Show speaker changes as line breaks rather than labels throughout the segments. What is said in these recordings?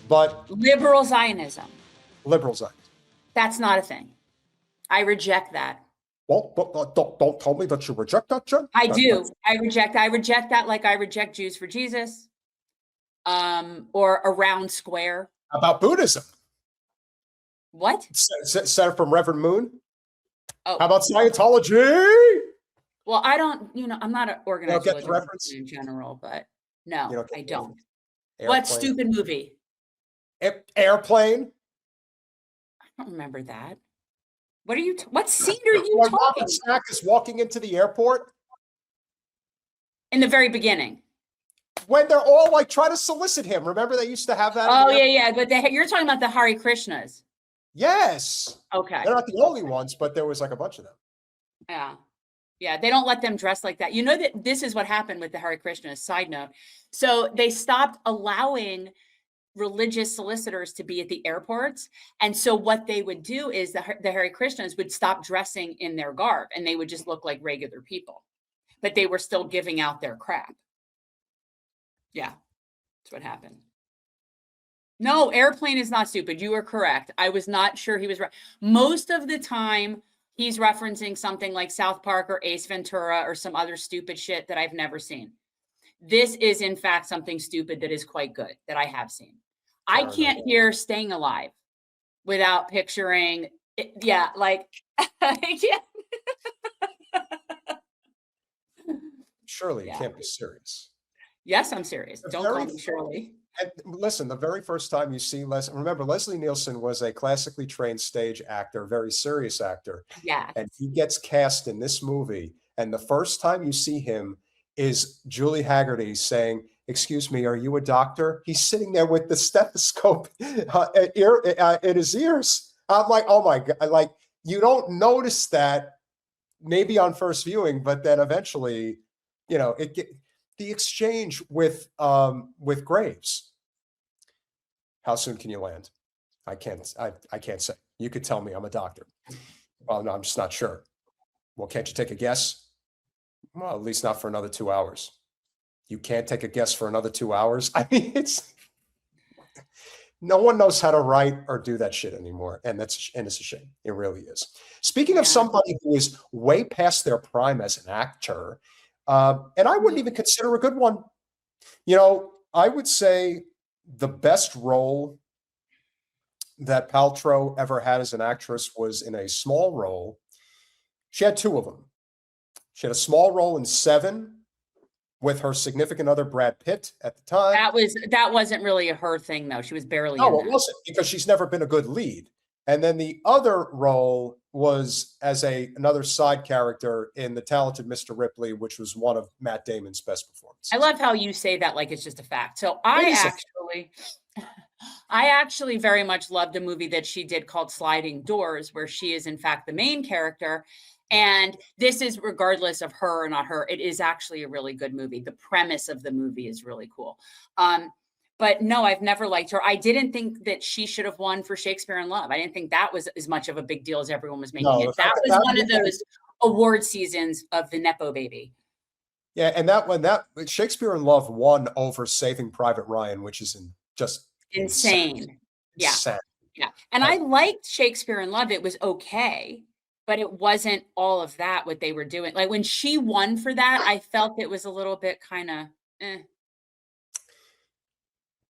But
liberal Zionism.
Liberal Zionism.
That's not a thing. I reject that.
Well, don't tell me that you reject that, Jen.
I do. I reject that like I reject Jews for Jesus, or a round square.
How about Buddhism?
What?
Senator from Reverend Moon.
Oh.
How about Scientology?
Well, I don't. I'm not an organized
religion reference
in general, but no, I don't.
Airplane.
What stupid movie?
Airplane.
I don't remember that. What scene are you talking?
Robert Stack is walking into the airport.
In the very beginning.
When they're all like trying to solicit him. Remember they used to have that?
Oh, yeah. But you're talking about the Hare Krishnas.
Yes.
Okay.
They're not the only ones, but there was like a bunch of them.
Yeah. Yeah, they don't let them dress like that. You know that this is what happened with the Hare Krishnas, side note. So they stopped allowing religious solicitors to be at the airports. And so what they would do is the Hare Krishnas would stop dressing in their garb and they would just look like regular people. But they were still giving out their crap. Yeah, that's what happened. No, airplane is not stupid. You are correct. I was not sure he was right. Most of the time, he's referencing something like South Park or Ace Ventura or some other stupid shit that I've never seen. This is, in fact, something stupid that is quite good that I have seen. I can't hear Staying Alive without picturing, I can't.
Surely you can't be serious.
Yes, I'm serious. Don't call me Shirley.
And listen, the very first time you see remember Leslie Nielsen was a classically trained stage actor, very serious actor.
Yeah.
And he gets cast in this movie. And the first time you see him is Julie Haggerty saying, "Excuse me, are you a doctor?" He's sitting there with the stethoscope in his ears. I'm like, oh my God. Like, you don't notice that maybe on first viewing, but then eventually, the exchange with Graves. How soon can you land? I can't say. You could tell me I'm a doctor. Well, no, I'm just not sure. Well, can't you take a guess? Well, at least not for another 2 hours. You can't take a guess for another 2 hours. I mean, no one knows how to write or do that shit anymore. And it's a shame. It really is. Speaking of somebody who is way past their prime as an actor, and I wouldn't even consider a good one. I would say the best role that Paltrow ever had as an actress was in a small role. She had two of them. She had a small role in Seven with her significant other, Brad Pitt, at the time.
That wasn't really her thing, though. She was barely in
that. It wasn't, because she's never been a good lead. And then the other role was as another side character in The Talented Mr. Ripley, which was one of Matt Damon's best performances.
I love how you say that like it's just a fact. So I actually very much loved a movie that she did called Sliding Doors, where she is in fact the main character. And this is regardless of her or not her. It is actually a really good movie. The premise of the movie is really cool. But no, I've never liked her. I didn't think that she should have won for Shakespeare in Love. I didn't think that was as much of a big deal as everyone was making it. That was one of those award seasons of the Nepo baby.
Yeah, and that Shakespeare in Love won over Saving Private Ryan, which is just
insane. Yeah. And I liked Shakespeare in Love. It was okay, but it wasn't all of that what they were doing. Like when she won for that, I felt it was a little bit kind of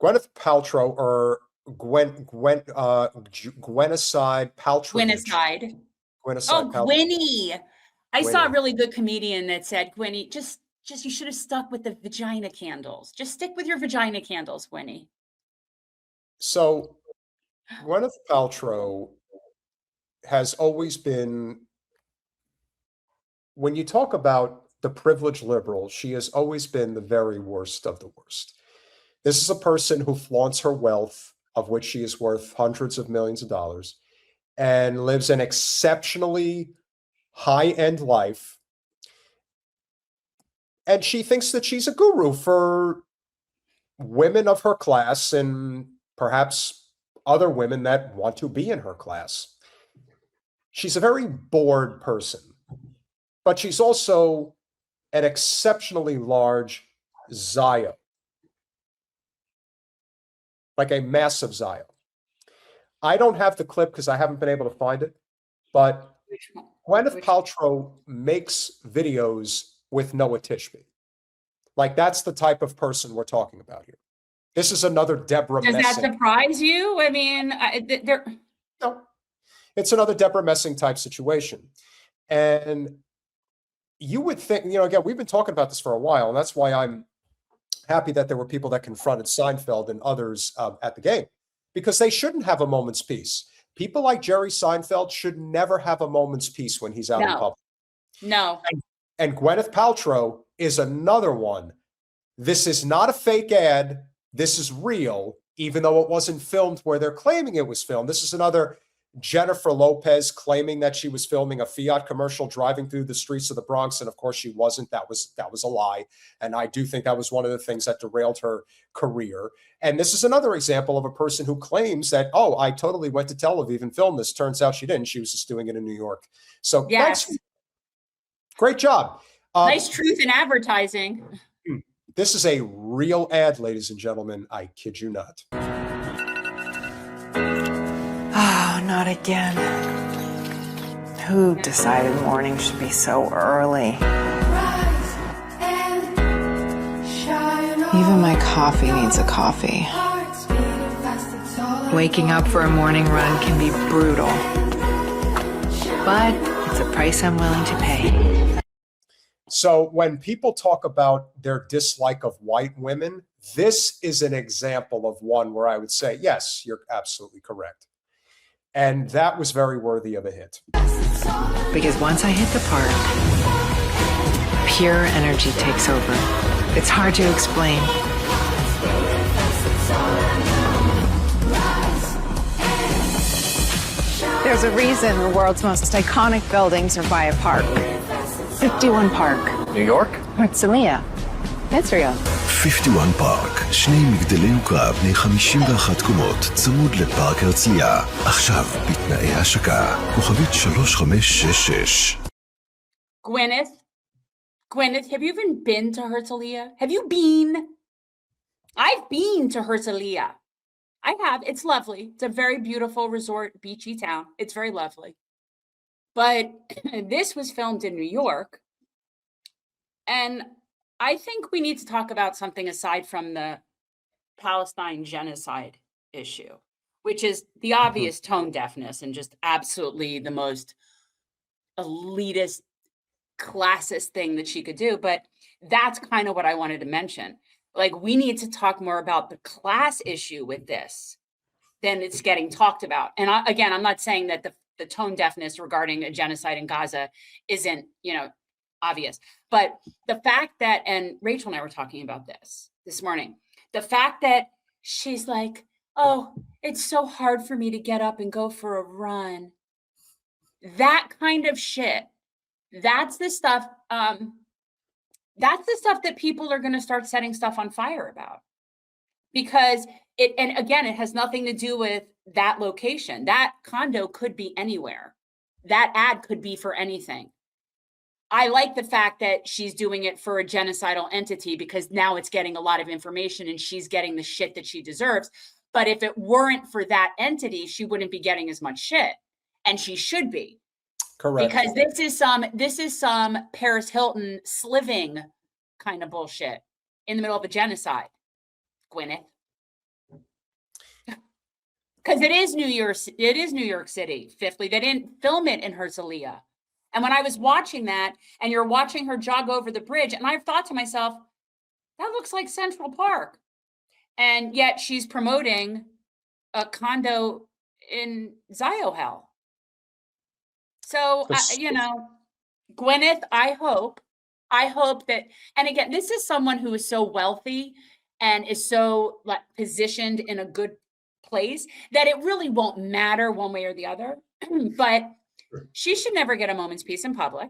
Gwyneth Paltrow or Gwenocide Paltrow.
Gwynocide. Oh, Gwynny. I saw a really good comedian that said, Gwynny, just you should have stuck with the vagina candles. Just stick with your vagina candles, Gwynny.
So Gwyneth Paltrow has always been, when you talk about the privileged liberal, she has always been the very worst of the worst. This is a person who flaunts her wealth, of which she is worth hundreds of millions of dollars, and lives an exceptionally high-end life. And she thinks that she's a guru for women of her class and perhaps other women that want to be in her class. She's a very bored person, but she's also an exceptionally large Zio. like a massive Zio. I don't have the clip because I haven't been able to find it, but Gwyneth Paltrow makes videos with Noah Tishby. Like, that's the type of person we're talking about here. This is another Deborah
Does
Messing.
that surprise you? I mean,
No, it's another Deborah Messing type situation. And you would think, again, we've been talking about this for a while, and that's why I'm happy that there were people that confronted Seinfeld and others at the game, because they shouldn't have a moment's peace. People like Jerry Seinfeld should never have a moment's peace when he's out in public.
No.
And Gwyneth Paltrow is another one. This is not a fake ad. This is real, even though it wasn't filmed where they're claiming it was filmed. This is another Jennifer Lopez claiming that she was filming a Fiat commercial driving through the streets of the Bronx. And of course she wasn't. That was a lie. And I do think that was one of the things that derailed her career. And this is another example of a person who claims that, oh, I totally went to Tel Aviv and filmed this. Turns out she didn't. She was just doing it in New York. So
yes.
Thanks. Great job.
Nice truth in advertising.
This is a real ad, ladies and gentlemen. I kid you not.
Oh, not again. Who decided morning should be so early? Even my coffee needs a coffee. Waking up for a morning run can be brutal, but it's a price I'm willing to pay.
So when people talk about their dislike of white women, this is an example of one where I would say, yes, you're absolutely correct. And that was very worthy of a hit.
Because once I hit the park, pure energy takes over. It's hard to explain. There's a reason the world's most iconic buildings are by a park. 51 Park.
New York?
Herzliya. Israel.
51 פארק, שני מגדלי יוקרה בני 51 קומות, צמוד לפארק הרצליה. עכשיו בתנאי השקה, כוכבית 3566.
Gwyneth, have you even been to Herzliya? Have you been? I've been to Herzliya. I have. It's lovely. It's a very beautiful resort, beachy town. It's very lovely. But this was filmed in New York. And I think we need to talk about something aside from the Palestine genocide issue, which is the obvious tone deafness and just absolutely the most elitist, classist thing that she could do. But that's kind of what I wanted to mention. Like, we need to talk more about the class issue with this than it's getting talked about. And again, I'm not saying that the tone deafness regarding a genocide in Gaza isn't, obvious. But the fact that, and Rachel and I were talking about this morning, the fact that she's like, oh, it's so hard for me to get up and go for a run. That kind of shit. That's the stuff. That's the stuff that people are going to start setting stuff on fire about. Because and again, it has nothing to do with that location. That condo could be anywhere. That ad could be for anything. I like the fact that she's doing it for a genocidal entity because now it's getting a lot of information and she's getting the shit that she deserves. But if it weren't for that entity, she wouldn't be getting as much shit. And she should be.
Correct.
Because this is some Paris Hilton sliving kind of bullshit in the middle of a genocide, Gwyneth. Because it is New York City. Fifthly, they didn't film it in Herzliya. And when I was watching that, and you're watching her jog over the bridge, and I've thought to myself, that looks like Central Park. And yet she's promoting a condo in Ziohel. So, Gwyneth, I hope that, and again, this is someone who is so wealthy and is so positioned in a good place that it really won't matter one way or the other. But she should never get a moment's peace in public.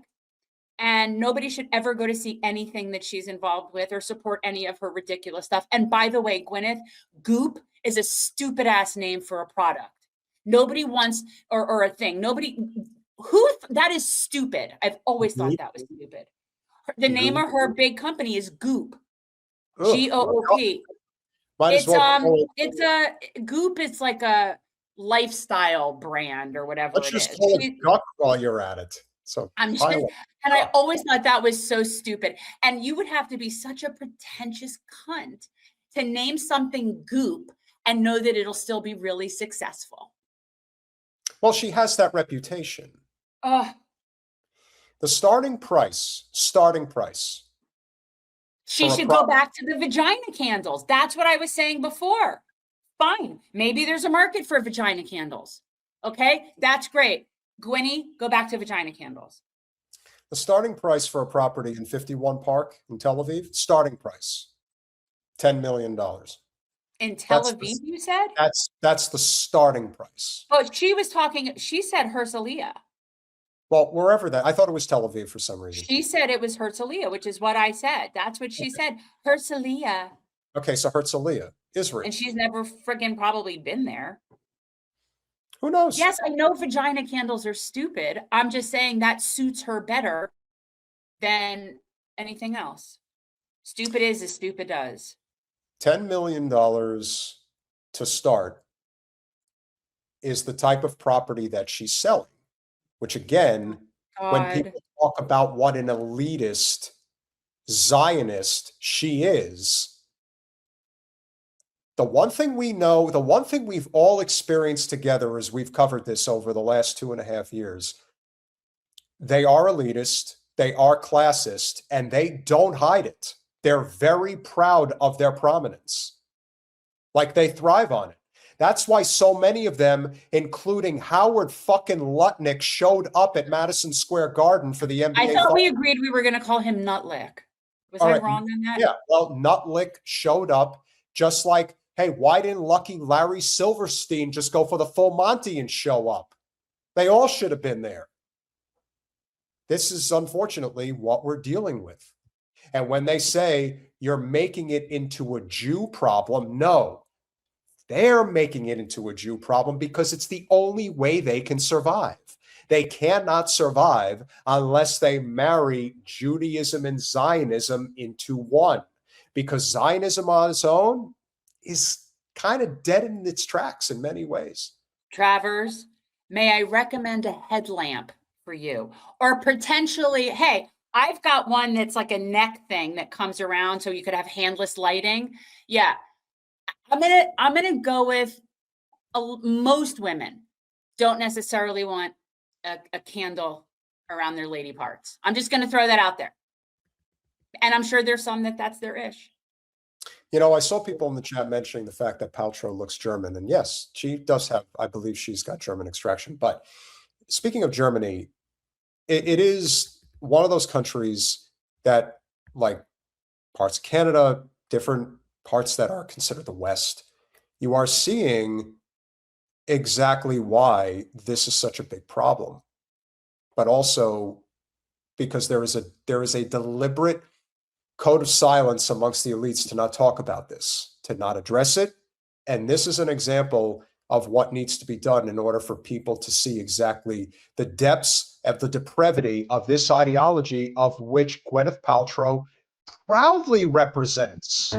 And nobody should ever go to see anything that she's involved with or support any of her ridiculous stuff. And by the way, Gwyneth, Goop is a stupid ass name for a product. Nobody wants, or a thing. That is stupid. I've always thought that was stupid. The name of her big company is Goop. Goop.
Might as well call it,
It's a Goop is like a lifestyle brand or whatever
let's
it
just
is.
call it Guck while you're at it. So
I'm just,
highlight.
and I always thought that was so stupid. And you would have to be such a pretentious cunt to name something Goop and know that it'll still be really successful.
Well, she has that reputation.
Oh,
The starting price.
she
For a
should go
product.
back to the vagina candles. That's what I was saying before. Fine. Maybe there's a market for vagina candles. Okay, that's great. Gwynny, go back to vagina candles.
The starting price for a property in 51 Park in Tel Aviv, starting price, $10 million.
In Tel
That's
Aviv, you said?
That's the starting price.
But she was talking, she said Herzliya.
Well, wherever that, I thought it was Tel Aviv for some reason.
She said it was Herzliya, which is what I said. That's what she said. Herzliya.
Okay, so Herzliya, Israel.
And she's never friggin' probably been there.
Who knows?
Yes, I know vagina candles are stupid. I'm just saying that suits her better than anything else. Stupid is as stupid does.
$10 million to start is the type of property that she's selling, which again, when
God.
people talk about what an elitist Zionist she is, the one thing we know, the one thing we've all experienced together as we've covered this over the last 2.5 years, they are elitist, they are classist, and they don't hide it. They're very proud of their prominence. Like they thrive on it. That's why so many of them, including Howard fucking Lutnick, showed up at Madison Square Garden for the NBA.
I thought we agreed we were going to call him Nutlick. Was I wrong on that?
Yeah, well, Nutlick showed up just like, hey, why didn't lucky Larry Silverstein just go for the full Monty and show up? They all should have been there. This is unfortunately what we're dealing with. And when they say you're making it into a Jew problem, no, they're making it into a Jew problem because it's the only way they can survive. They cannot survive unless they marry Judaism and Zionism into one, because Zionism on its own is kind of dead in its tracks in many ways.
Travers, may I recommend a headlamp for you? Or potentially, hey, I've got one that's like a neck thing that comes around so you could have handless lighting. Yeah. I'm gonna go with most women don't necessarily want a candle around their lady parts. I'm just gonna throw that out there. And I'm sure there's some that's their ish.
You know, I saw people in the chat mentioning the fact that Paltrow looks German. And yes, she does have, I believe she's got German extraction. But speaking of Germany, it is one of those countries that, like parts of Canada, different parts that are considered the West, you are seeing exactly why this is such a big problem. But also because there is a deliberate code of silence amongst the elites to not talk about this, to not address it. And this is an example of what needs to be done in order for people to see exactly the depths of the depravity of this ideology, of which Gwyneth Paltrow proudly represents.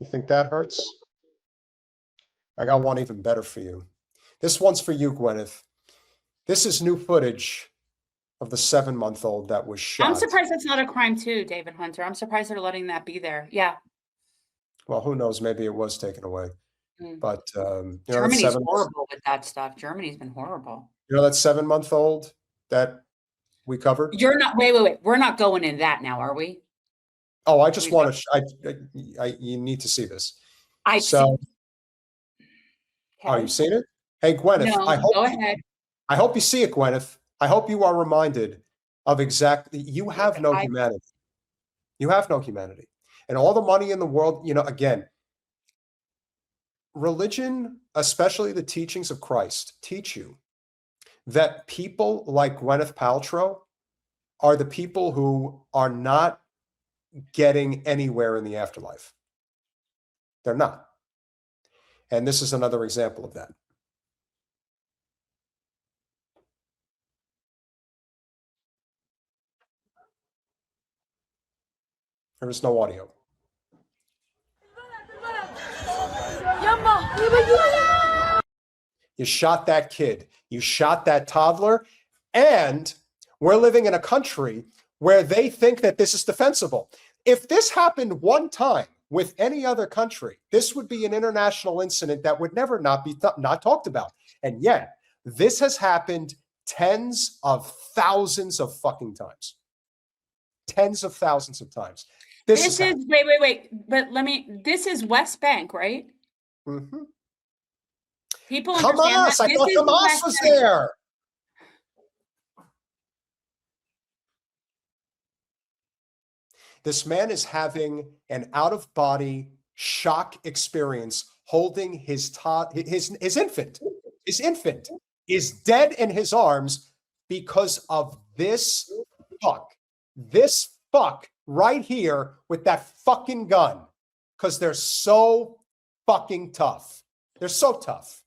You think that hurts? I got one even better for you. This one's for you, Gwyneth. This is new footage of the 7-month-old that was shot.
I'm surprised that's not a crime too, David Hunter. I'm surprised they're letting that be there. Yeah.
Well, who knows? Maybe it was taken away.
Mm.
But that's
Germany's horrible with that stuff. Germany's been horrible.
that 7-month-old that we covered.
You're not. Wait. We're not going in that now, are we?
Oh, I just want to. You need to see this.
I've
So,
seen.
oh, you've seen it? Hey, Gwyneth.
No, go ahead.
I hope you see it, Gwyneth. I hope you are reminded of exactly. You have no humanity. You have no humanity, and all the money in the world. Again, religion, especially the teachings of Christ, teach you that people like Gwyneth Paltrow are the people who are not getting anywhere in the afterlife. They're not. And this is another example of that. There is no audio. You shot that kid. You shot that toddler. And we're living in a country where they think that this is defensible. If this happened one time with any other country, this would be an international incident that would never not be not talked about. And yet, this has happened tens of thousands of fucking times. Tens of thousands of times.
This is wait. But this is West Bank, right?
Mm-hmm.
People
Hamas.
understand that.
I thought Hamas was there. This man is having an out-of-body shock experience, holding his infant. His infant is dead in his arms because of this fuck. This fuck right here with that fucking gun. Because they're so fucking tough. They're so tough.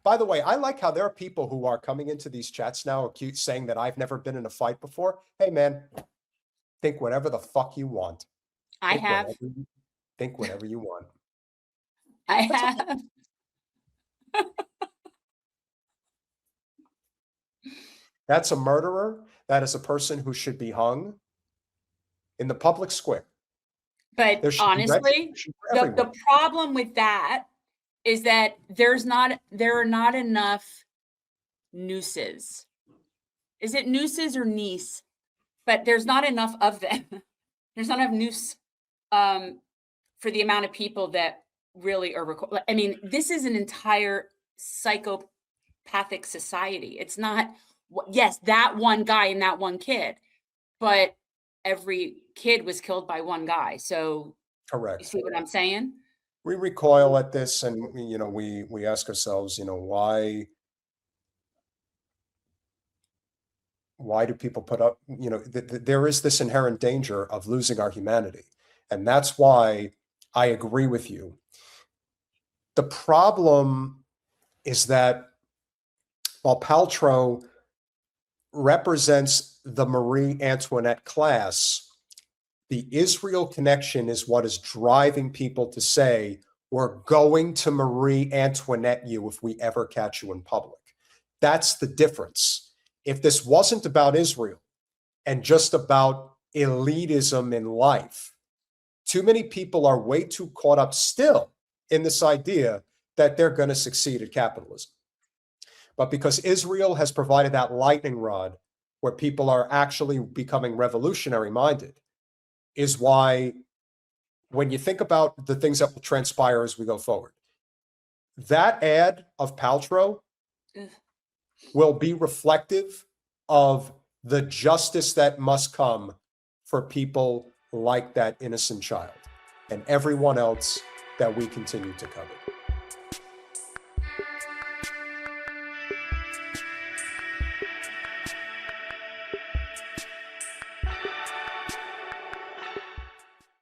By the way, I like how there are people who are coming into these chats now saying that I've never been in a fight before. Hey, man, think whatever the fuck you want.
I have.
Think whatever you want.
I have.
That's a murderer. That is a person who should be hung in the public square.
But honestly, the problem with that is that there are not enough nooses. Is it nooses or niece? But there's not enough of them. There's not enough noose for the amount of people that really are recorded. I mean, this is an entire psychopathic society. It's not, yes, that one guy and that one kid, but every kid was killed by one guy. So,
correct.
You see what I'm saying?
We recoil at this, and we ask ourselves, why do people put up? There is this inherent danger of losing our humanity, and that's why I agree with you. The problem is that while Paltrow represents the Marie Antoinette class, the Israel connection is what is driving people to say, we're going to Marie Antoinette you if we ever catch you in public. That's the difference. If this wasn't about Israel and just about elitism in life, too many people are way too caught up still in this idea that they're going to succeed at capitalism. But because Israel has provided that lightning rod where people are actually becoming revolutionary minded, is why when you think about the things that will transpire as we go forward, that ad of Paltrow will be reflective of the justice that must come for people like that innocent child and everyone else that we continue to cover.